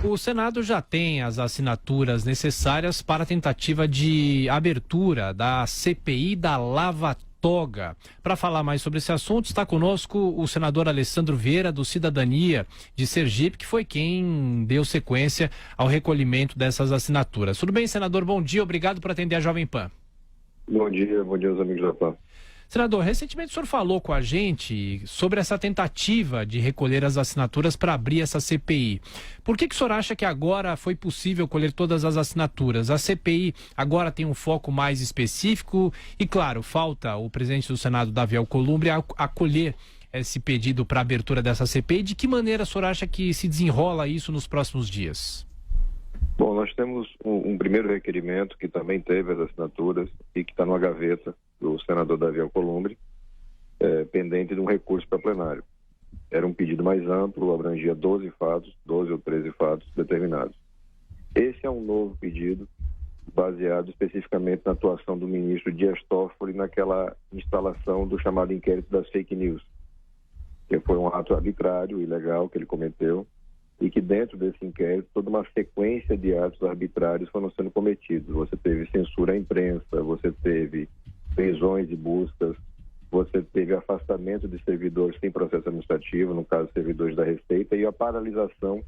O Senado já tem as assinaturas necessárias para a tentativa de abertura da CPI da Lava Toga. Para falar mais sobre esse assunto, está conosco o senador Alessandro Vieira, do Cidadania de Sergipe, que foi quem deu sequência ao recolhimento dessas assinaturas. Tudo bem, senador? Bom dia, obrigado por atender a Jovem Pan. Bom dia aos amigos da Pan. Senador, recentemente o senhor falou com a gente sobre essa tentativa de recolher as assinaturas para abrir essa CPI. Por que o senhor acha que agora foi possível colher todas as assinaturas? A CPI agora tem um foco mais específico e, claro, falta o presidente do Senado, Davi Alcolumbre, acolher esse pedido para abertura dessa CPI. De que maneira o senhor acha que se desenrola isso nos próximos dias? Bom, nós temos um primeiro requerimento que também teve as assinaturas e que está numa gaveta do senador Davi Alcolumbre, pendente de um recurso para plenário. Era um pedido mais amplo, abrangia 12 ou 13 fatos determinados. Esse é um novo pedido, baseado especificamente na atuação do ministro Dias Toffoli naquela instalação do chamado inquérito das fake news, que foi um ato arbitrário, ilegal, que ele cometeu, e que dentro desse inquérito toda uma sequência de atos arbitrários foram sendo cometidos. Você teve censura à imprensa, você teve prisões e buscas, você teve afastamento de servidores sem processo administrativo, no caso servidores da Receita, e a paralisação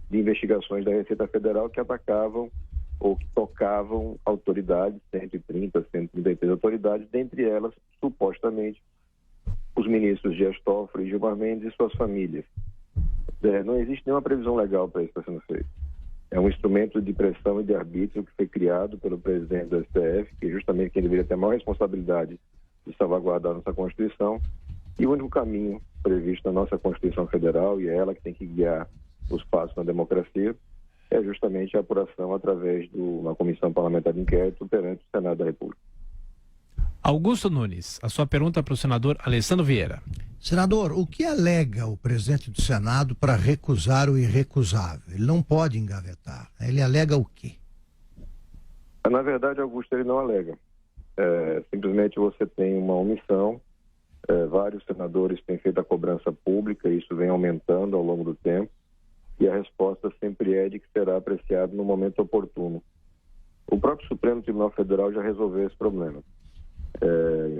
de investigações da Receita Federal que atacavam ou que tocavam autoridades, 133 autoridades, dentre elas, supostamente, os ministros Dias Toffoli, Gilmar Mendes e suas famílias. Não existe nenhuma previsão legal para isso que está sendo feito. É um instrumento de pressão e de arbítrio que foi criado pelo presidente do STF, que é justamente quem deveria ter a maior responsabilidade de salvaguardar a nossa Constituição, e o único caminho previsto na nossa Constituição Federal, e é ela que tem que guiar os passos na democracia, é justamente a apuração através de uma comissão parlamentar de inquérito perante o Senado da República. Augusto Nunes, a sua pergunta para o senador Alessandro Vieira. Senador, o que alega o presidente do Senado para recusar o irrecusável? Ele não pode engavetar. Ele alega o quê? Na verdade, Augusto, ele não alega. Simplesmente você tem uma omissão. Vários senadores têm feito a cobrança pública, e isso vem aumentando ao longo do tempo. E a resposta sempre é de que será apreciado no momento oportuno. O próprio Supremo Tribunal Federal já resolveu esse problema.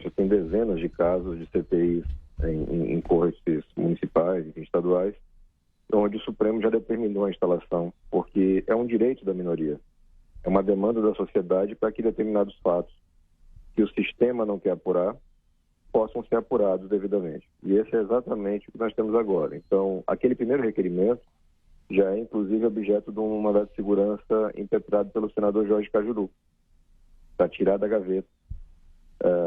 Já tem dezenas de casos de CPIs em cortes municipais e estaduais, onde o Supremo já determinou a instalação, porque é um direito da minoria, é uma demanda da sociedade para que determinados fatos que o sistema não quer apurar possam ser apurados devidamente. E esse é exatamente o que nós temos agora. Então, aquele primeiro requerimento já é inclusive objeto de um mandado de segurança impetrado pelo senador Jorge Cajuru, para tirar da gaveta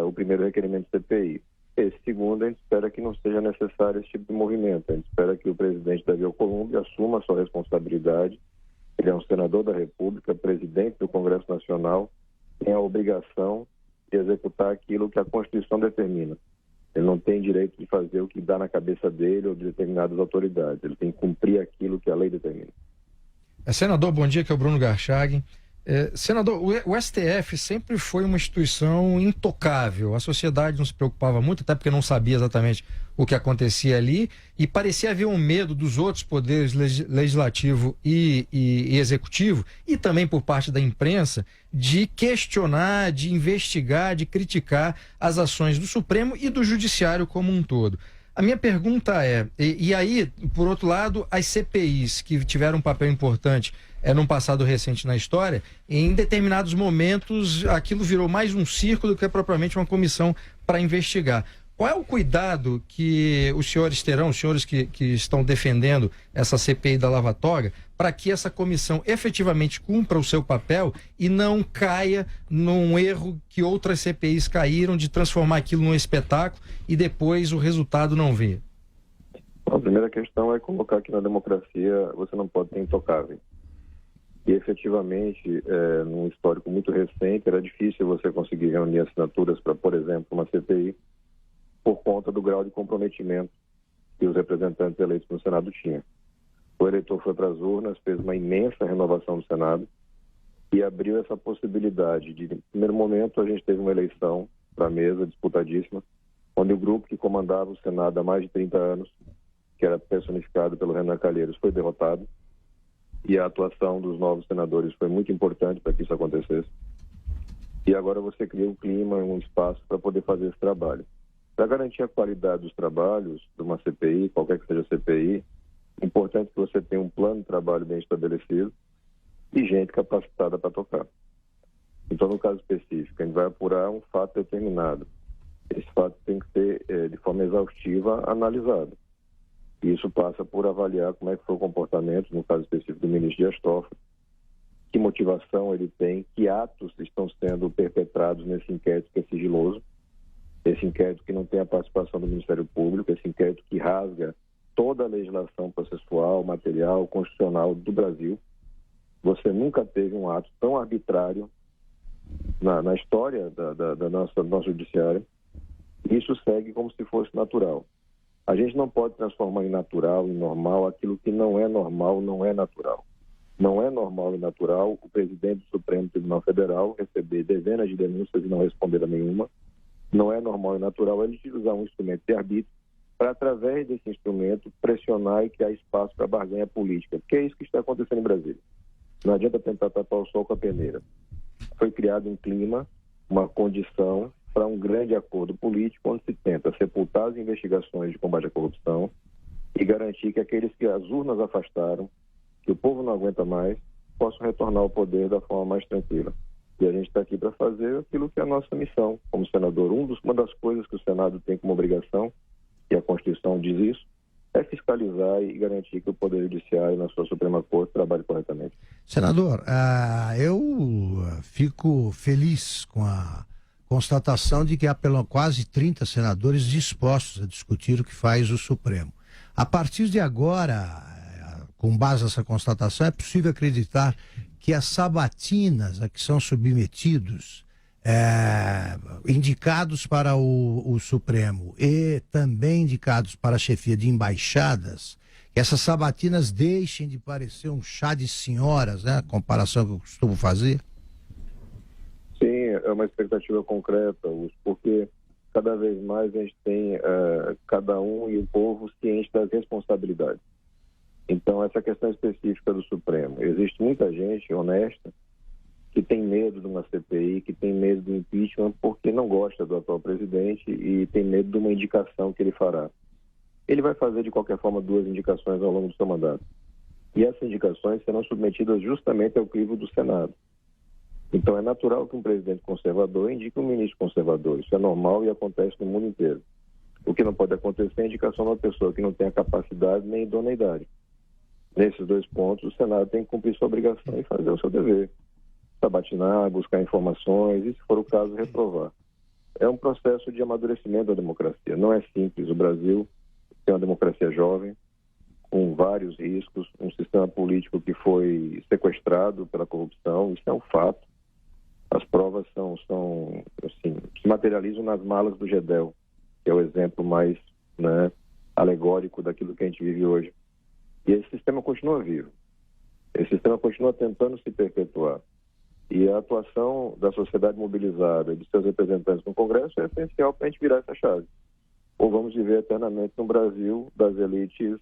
o primeiro requerimento de CPI. Esse segundo, a gente espera que não seja necessário esse tipo de movimento. A gente espera que o presidente Davi Alcolumbre assuma a sua responsabilidade. Ele é um senador da República, presidente do Congresso Nacional, tem a obrigação de executar aquilo que a Constituição determina. Ele não tem direito de fazer o que dá na cabeça dele ou de determinadas autoridades. Ele tem que cumprir aquilo que a lei determina. Senador, bom dia, que é o Bruno Garchag. Senador, o STF sempre foi uma instituição intocável. A sociedade não se preocupava muito, até porque não sabia exatamente o que acontecia ali, e parecia haver um medo dos outros poderes, legislativo e executivo, e também por parte da imprensa, de questionar, de investigar, de criticar as ações do Supremo e do Judiciário como um todo. A minha pergunta é, e aí, por outro lado, as CPIs, que tiveram um papel importante num passado recente na história, em determinados momentos aquilo virou mais um circo do que propriamente uma comissão para investigar. Qual é o cuidado que os senhores terão, os senhores que estão defendendo essa CPI da Lava Toga, para que essa comissão efetivamente cumpra o seu papel e não caia num erro que outras CPIs caíram, de transformar aquilo num espetáculo e depois o resultado não vir? A primeira questão é colocar que na democracia você não pode ter intocável. E efetivamente, num histórico muito recente, era difícil você conseguir reunir assinaturas para, por exemplo, uma CPI, por conta do grau de comprometimento que os representantes eleitos no Senado tinham. O eleitor foi para as urnas, fez uma imensa renovação do Senado e abriu essa possibilidade de, no primeiro momento, a gente teve uma eleição para a mesa disputadíssima, onde o grupo que comandava o Senado há mais de 30 anos, que era personificado pelo Renan Calheiros, foi derrotado. e a atuação dos novos senadores foi muito importante para que isso acontecesse. E agora você cria um clima, um espaço para poder fazer esse trabalho. Para garantir a qualidade dos trabalhos de uma CPI, qualquer que seja a CPI, é importante que você tenha um plano de trabalho bem estabelecido e gente capacitada para tocar. Então, no caso específico, a gente vai apurar um fato determinado. Esse fato tem que ser, de forma exaustiva, analisado. E isso passa por avaliar como é que foi o comportamento, no caso específico do ministro Dias Toffoli, que motivação ele tem, que atos estão sendo perpetrados nesse inquérito que é sigiloso, esse inquérito que não tem a participação do Ministério Público, esse inquérito que rasga toda a legislação processual, material, constitucional do Brasil. Você nunca teve um ato tão arbitrário na história do nosso judiciário. Isso segue como se fosse natural. A gente não pode transformar em natural, em normal, aquilo que não é normal, não é natural. Não é normal e natural o presidente do Supremo Tribunal Federal receber dezenas de denúncias e não responder a nenhuma. Não é normal e natural ele utilizar um instrumento de arbítrio para, através desse instrumento, pressionar e criar espaço para barganha política, porque é isso que está acontecendo em Brasília. Não adianta tentar tapar o sol com a peneira. Foi criado um clima, uma condição para um grande acordo político onde se tenta sepultar as investigações de combate à corrupção e garantir que aqueles que as urnas afastaram, que o povo não aguenta mais, possam retornar ao poder da forma mais tranquila. E a gente está aqui para fazer aquilo que é a nossa missão como senador. Uma das coisas que o Senado tem como obrigação, e a Constituição diz isso, é fiscalizar e garantir que o Poder Judiciário, na sua Suprema Corte, trabalhe corretamente. Senador, eu fico feliz com a constatação de que há quase 30 senadores dispostos a discutir o que faz o Supremo. A partir de agora, com base nessa constatação, é possível acreditar que as sabatinas a que são submetidos indicados para o Supremo e também indicados para a chefia de embaixadas, que essas sabatinas deixem de parecer um chá de senhoras, né? A comparação que eu costumo fazer. Sim, é uma expectativa concreta, porque cada vez mais a gente tem cada um e o povo ciente das responsabilidades. Então, essa questão específica do Supremo, existe muita gente honesta que tem medo de uma CPI, que tem medo do impeachment porque não gosta do atual presidente e tem medo de uma indicação que ele fará. Ele vai fazer, de qualquer forma, 2 indicações ao longo do seu mandato. E essas indicações serão submetidas justamente ao crivo do Senado. Então, é natural que um presidente conservador indique um ministro conservador. Isso é normal e acontece no mundo inteiro. O que não pode acontecer é a indicação de uma pessoa que não tem a capacidade nem idoneidade. Nesses 2 pontos, o Senado tem que cumprir sua obrigação e fazer o seu dever. Sabatinar, buscar informações e, se for o caso, reprovar. É um processo de amadurecimento da democracia. Não é simples. O Brasil tem uma democracia jovem, com vários riscos, um sistema político que foi sequestrado pela corrupção. Isso é um fato. As provas se materializam nas malas do Gedel, que é o exemplo mais alegórico daquilo que a gente vive hoje. E esse sistema continua vivo. Esse sistema continua tentando se perpetuar. E a atuação da sociedade mobilizada e de seus representantes no Congresso é essencial para a gente virar essa chave. Ou vamos viver eternamente no Brasil das elites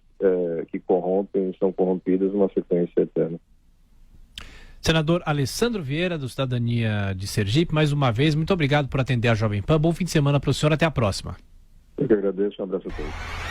que corrompem e são corrompidas numa sequência eterna. Senador Alessandro Vieira, do Cidadania de Sergipe, mais uma vez, muito obrigado por atender a Jovem Pan. Bom fim de semana para o senhor, até a próxima. Eu que agradeço, um abraço a todos.